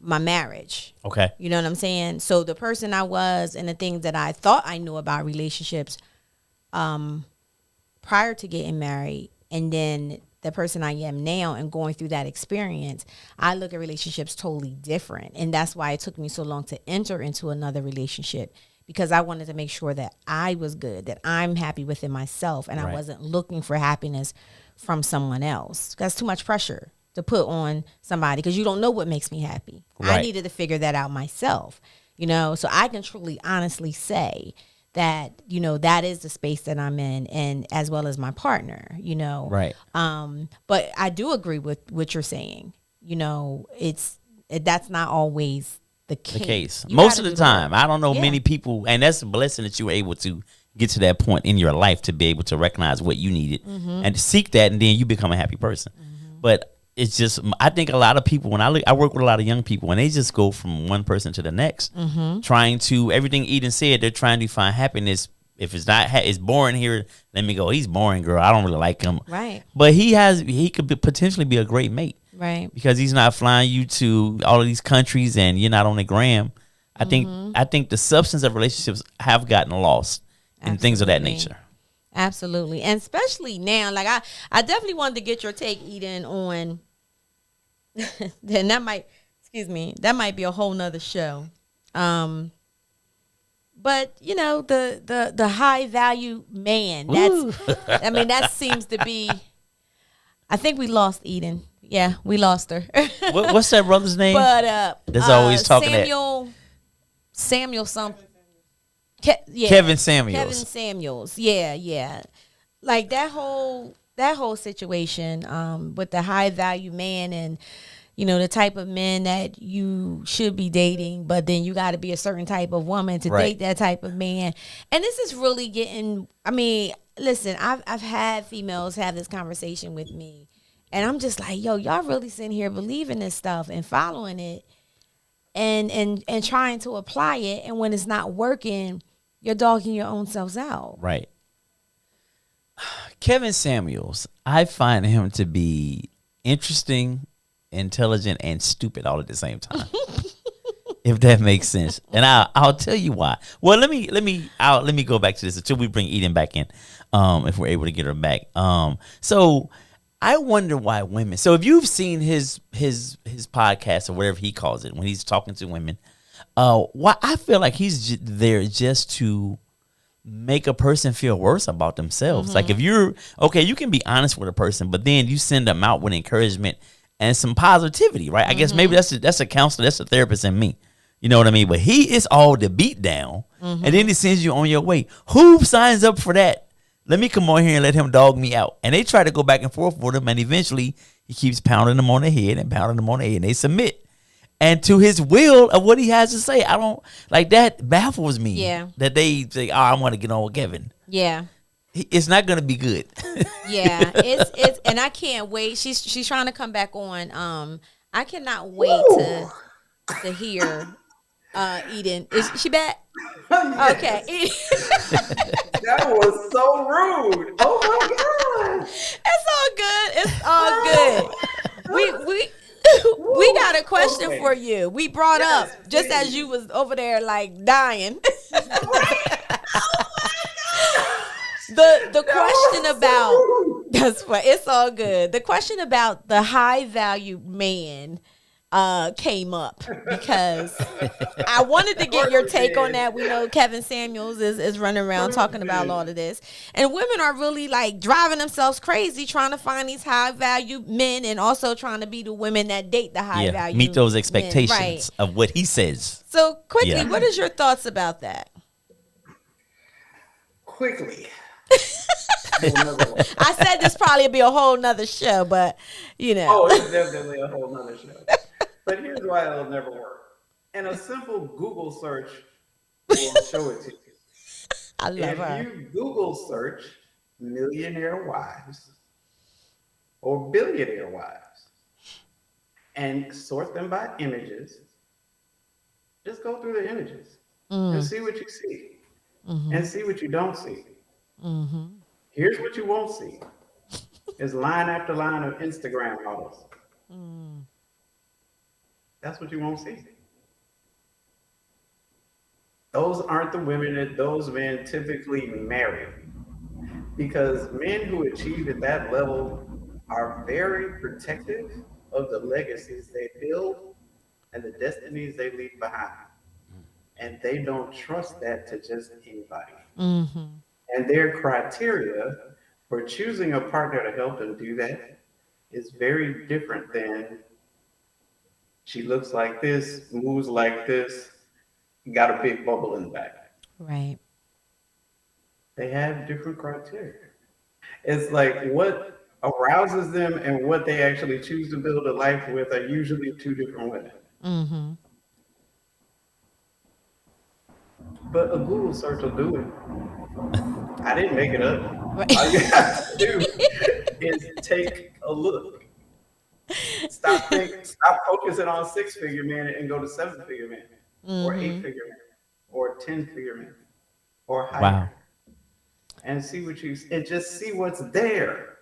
my marriage. Okay. You know what I'm saying? So the person I was and the things that I thought I knew about relationships prior to getting married, and then the person I am now and going through that experience, I look at relationships totally different. And that's why it took me so long to enter into another relationship, because I wanted to make sure that I was good, that I'm happy within myself, and I Right. wasn't looking for happiness from someone else. That's too much pressure to put on somebody because you don't know what makes me happy. I Right. needed to figure that out myself, so I can truly, honestly say that, that is the space that I'm in, and as well as my partner. Right. But I do agree with what you're saying. That's not always the The case. case. You Most gotta of the do the work. time, I don't know Yeah. many people, and that's a blessing that you were able to get to that point in your life to be able to recognize what you needed and seek that, and then you become a happy person. But it's just, I think a lot of people, when I work with a lot of young people, and they just go from one person to the next, trying to, everything Eden said, they're trying to find happiness. If it's not, it's boring here, let me go. He's boring, girl. I don't really like him. Right. But he could potentially be a great mate. Right. Because he's not flying you to all of these countries and you're not on the gram. I think the substance of relationships have gotten lost and things of that Absolutely. nature. Absolutely. And especially now, like I definitely wanted to get your take, Eden, on then that might be a whole nother show. But the high value man, that seems to be, I think we lost Eden. Yeah, we lost her. What's that brother's name? But That's always talking that. Samuel something. Kevin Samuels. Kevin Samuels. Yeah. Like that whole situation with the high value man, and the type of men that you should be dating, but then you got to be a certain type of woman to Right. date that type of man. And this is really getting, listen, I've had females have this conversation with me, and I'm just like, yo, y'all really sitting here believing this stuff and following it and trying to apply it, and when it's not working, you're dogging your own selves out. Right. Kevin Samuels, I find him to be interesting, intelligent, and stupid all at the same time. If that makes sense. And I'll tell you why. Well, let me go back to this until we bring Eden back in. If we're able to get her back. So I wonder why women. So if you've seen his podcast or whatever he calls it when he's talking to women, why I feel like he's there just to make a person feel worse about themselves. Like if you're okay, you can be honest with a person, but then you send them out with encouragement and some positivity, right? I guess maybe that's a counselor, that's a therapist in me. You know what I mean? But he is all the beat down, and then he sends you on your way. Who signs up for that? Let me come on here and let him dog me out. And they try to go back and forth with him, and eventually he keeps pounding them on the head and pounding them on the head, and they submit. And to his will of what he has to say, I don't like that. Baffles me. Yeah. That they say, "Oh, I want to get on with Kevin." Yeah. It's not going to be good. Yeah, it's and I can't wait. She's trying to come back on. I cannot wait to hear Eden. Is she back? Okay. That was so rude. Oh my god. It's all good. We got a question Okay. for you. We brought Yes, up just as please. you was over there like dying. The question about that's what it's all good. The question about the high value man came up because I wanted to get your take on that. We know Kevin Samuels is running around talking about all of this, and women are really like driving themselves crazy trying to find these high value men, and also trying to be the women that date the high value meet those men. expectations Right. of what he says. So quickly, Yeah. what is your thoughts about that? Quickly. I said this probably would be a whole nother show, but Oh, it's definitely a whole nother show. But here's why it'll never work. And a simple Google search will show it to you. I love If her. you Google search millionaire wives or billionaire wives and sort them by images, just go through the images and see what you see and see what you don't see. Here's what you won't see. Is line after line of Instagram models. That's what you won't see. Those aren't the women that those men typically marry. Because men who achieve at that level are very protective of the legacies they build and the destinies they leave behind. and they don't trust that to just anybody. Mm-hmm. And their criteria for choosing a partner to help them do that is very different than she looks like this, moves like this, got a big bubble in the back. Right. They have different criteria. It's like what arouses them and what they actually choose to build a life with are usually two different women. Mm-hmm. But a Google search will do it. I didn't make it up. All you Right. have to do is take a look. Stop focusing on six-figure men and go to seven-figure men, or Mm-hmm. eight-figure men, or 10-figure men, or Wow. higher, and see what you and just see what's there.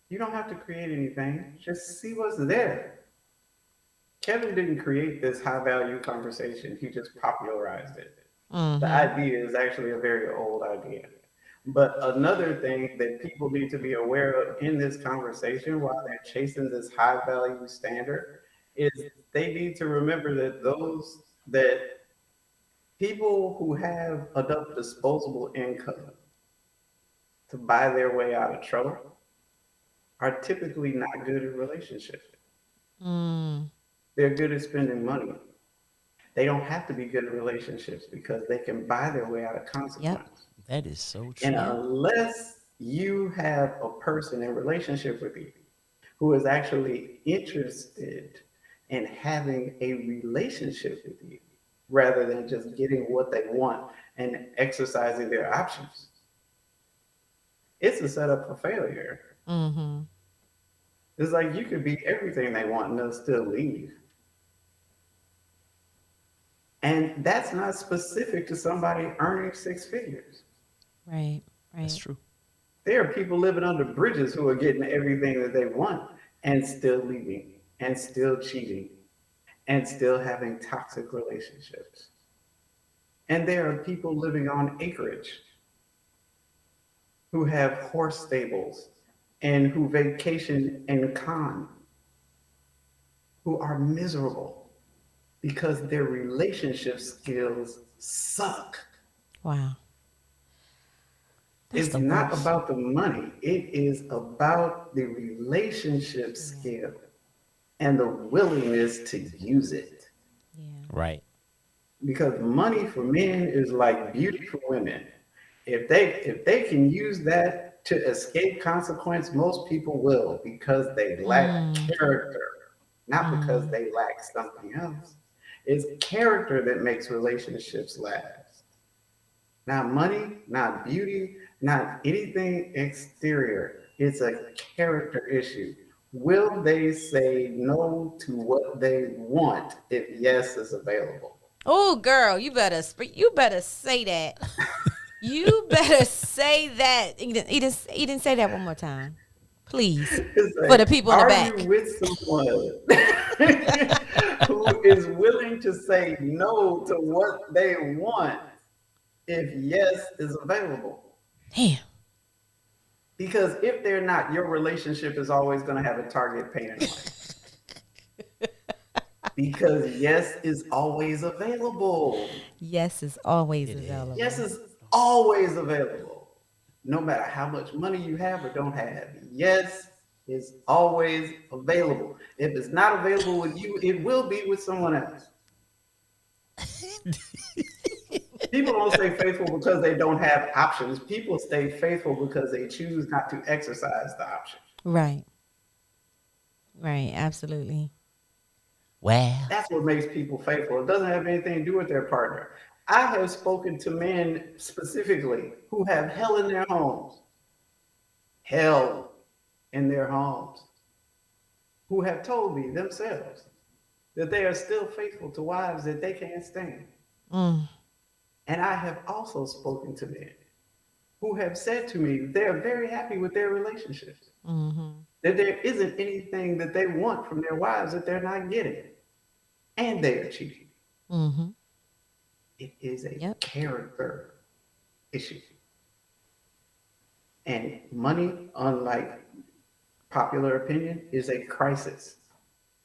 You don't have to create anything. Just see what's there. Kevin didn't create this high-value conversation. He just popularized it. The Mm-hmm. idea is actually a very old idea. But another thing that people need to be aware of in this conversation while they're chasing this high value standard is they need to remember that that people who have enough disposable income to buy their way out of trouble are typically not good in relationships. Mm. They're good at spending money. They don't have to be good in relationships because they can buy their way out of Yep. consequence. That is so And true. Yep. unless you have a person in relationship with you who is actually interested in having a relationship with you rather than just getting what they want and exercising their options, it's a setup for failure. Mm-hmm. It's like you could be everything they want and they'll still leave. And that's not specific to somebody earning six figures. Right. That's Right. true. There are people living under bridges who are getting everything that they want and still leaving and still cheating and still having toxic relationships. And there are people living on acreage who have horse stables and who vacation in Cannes who are miserable because their relationship skills suck. Wow. That's It's the not worst. about the money, it is about the relationship Yeah. skill and the willingness to use it. Yeah. Right. Because money for men is like beauty for women. If they can use that to escape consequence, most people will because they lack Mm. character, not because Mm. they lack something else. It's character that makes relationships last. Not money, not beauty, not anything exterior. It's a character issue. Will they say no to what they want if yes is available? Oh, girl, you better say that. You better say that. Eden, say that one more time, please, It's for the like, people in the are you back. with someone who is willing to say no to what they want if yes is available? Damn. Because if they're not, your relationship is always going to have a target painted on it. Because yes is always available. Yes is always It Yes available. is always available. No matter how much money you have or don't have. Yes is always available. If it's not available with you, it will be with someone else. People don't stay faithful because they don't have options. People stay faithful because they choose not to exercise the option. Right. Right. Absolutely. well. That's what makes people faithful. It doesn't have anything to do with their partner. I have spoken to men specifically who have hell in their homes, who have told me themselves that they are still faithful to wives that they can't stand. Mm. And I have also spoken to men who have said to me they are very happy with their relationships, Mm-hmm. that there isn't anything that they want from their wives that they're not getting, and they are cheating. Mm-hmm. It is a Yep. character issue. And money, unlike popular opinion, is a crisis.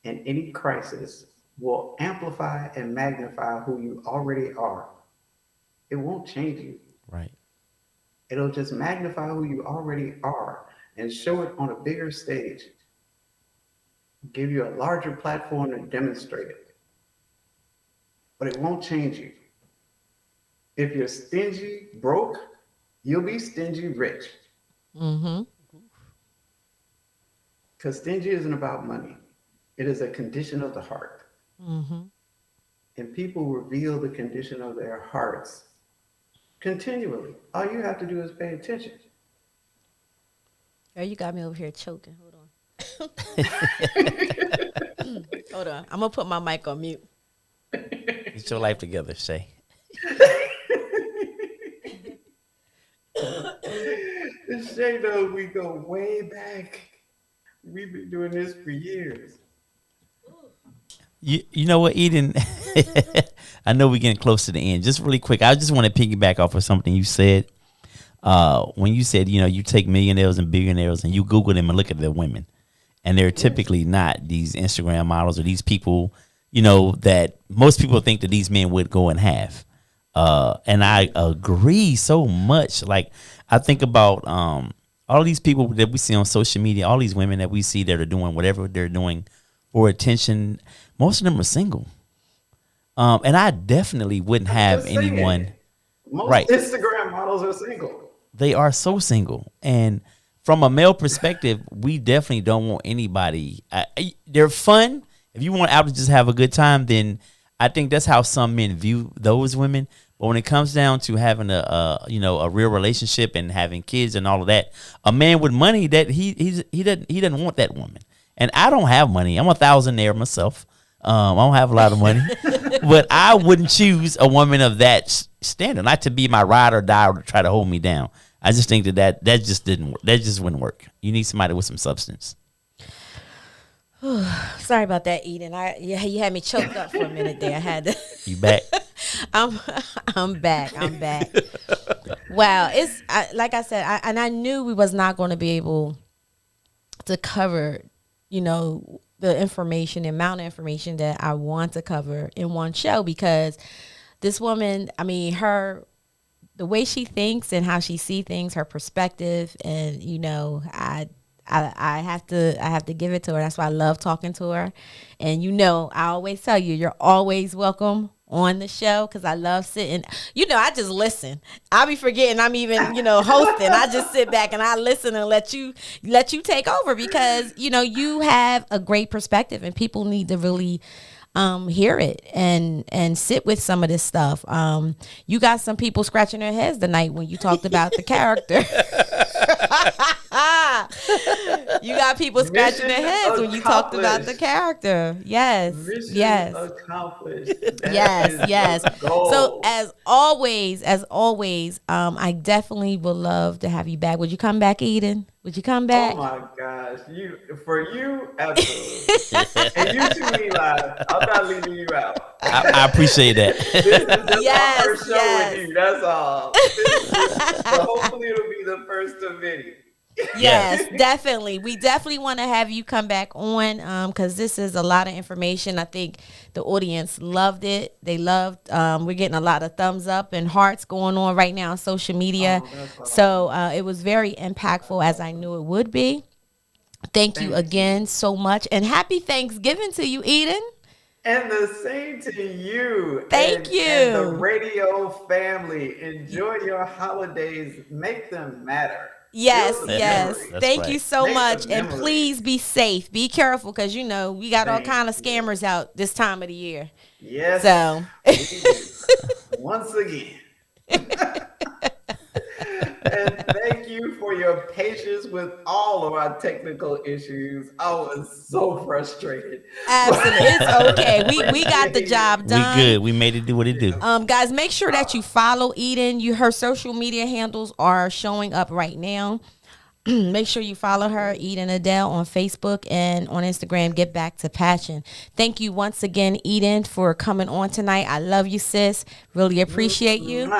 And any crisis will amplify and magnify who you already are. It won't change you. Right. It'll just magnify who you already are and show it on a bigger stage, give you a larger platform to demonstrate it. But it won't change you. If you're stingy, broke, you'll be stingy, rich. Mm-hmm. Because stingy isn't about money, it is a condition of the heart. Mm-hmm. And people reveal the condition of their hearts continually. All you have to do is pay attention. Oh, you got me over here choking. Hold on. Hold on. I'm gonna put my mic on mute. Get your life together, Shay. Shay knows we go way back. We've been doing this for years. You know what, Eden? I know we're getting close to the end. Just really quick, I just want to piggyback off of something you said. When you said, you take millionaires and billionaires and you Google them and look at their women. And they're typically not these Instagram models or these people, that most people think that these men would go and have. And I agree so much. Like, I think about all these people that we see on social media, all these women that we see that are doing whatever they're doing for attention. Most of them are single. And I definitely wouldn't have anyone. Most right. Instagram models are single. They are so single. And from a male perspective, we definitely don't want anybody. They're fun. If you want out to just have a good time, then I think that's how some men view those women. But when it comes down to having a real relationship and having kids and all of that, a man with money, that he doesn't want that woman. And I don't have money. I'm a thousandaire myself. I don't have a lot of money, but I wouldn't choose a woman of that standard, not to be my ride or die or to try to hold me down. I just think that just didn't work. That just wouldn't work. You need somebody with some substance. Sorry about that, Eden. You had me choked up for a minute there. I had to. You back? I'm back. Wow, it's like I said, I knew we was not going to be able to cover, the information, the amount of information that I want to cover in one show, because this woman, the way she thinks and how she sees things, her perspective, and I have to give it to her. That's why I love talking to her. And I always tell you, you're always welcome on the show, because I love sitting. I just listen. I'll be forgetting I'm even, hosting. I just sit back and I listen and let you take over, because, you have a great perspective and people need to really hear it and sit with some of this stuff. You got some people scratching their heads tonight when you talked about the character. You got people scratching their heads when you talked about the character. Yes. Mission accomplished. Yes. So as always, I definitely would love to have you back. Would you come back, Eden? Would you come back? Oh my gosh, you absolutely. And you too, Eli. I'm not leaving you out. I appreciate that. This is just my first show with you. That's all. So hopefully it'll be the first of many. Yes, definitely. We definitely want to have you come back on, because this is a lot of information. I think the audience loved it. They loved. We're getting a lot of thumbs up and hearts going on right now on social media. So it was very impactful, as I knew it would be. Thank you again so much, and happy Thanksgiving to you, Eden. And the same to you. Thank you. And the radio family. Enjoy your holidays. Make them matter. Yes. Thank you so Make much. And please be safe. Be careful, because, we got all kind of scammers out this time of the year. Yes. So. Once again. And thank you for your patience with all of our technical issues. I was so frustrated. Absolutely. It's okay. We got the job done. We good. We made it do what it do. Guys, make sure that you follow Eden. Her social media handles are showing up right now. Make sure you follow her, Eden Adele, on Facebook and on Instagram. Get back to passion. Thank you once again, Eden, for coming on tonight. I love you, sis. Really appreciate you.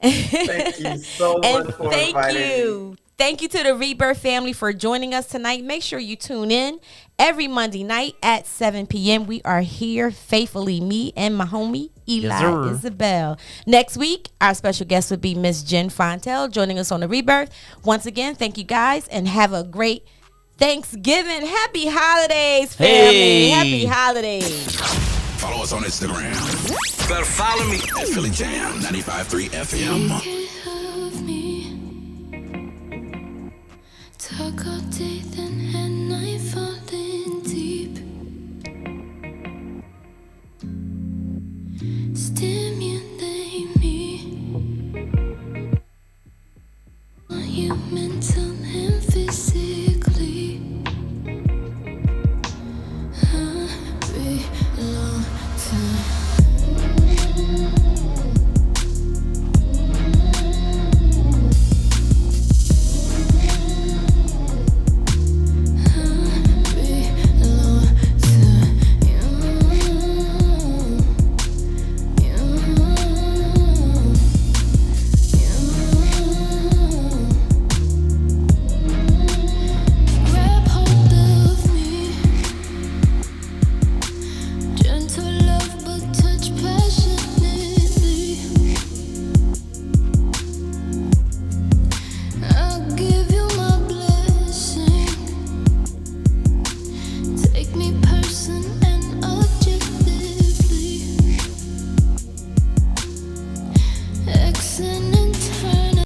Thank you so much for inviting me. Thank you to the Rebirth family for joining us tonight. Make sure you tune in every Monday night at 7 p.m. We are here faithfully, me and my homie, Eli Isabel. Next week, our special guest would be Miss Jen Fontel joining us on the Rebirth. Once again, thank you guys and have a great Thanksgiving. Happy holidays, family. Hey. Happy holidays. Follow us on Instagram. Better follow me at Philly Jam 95.3 FM.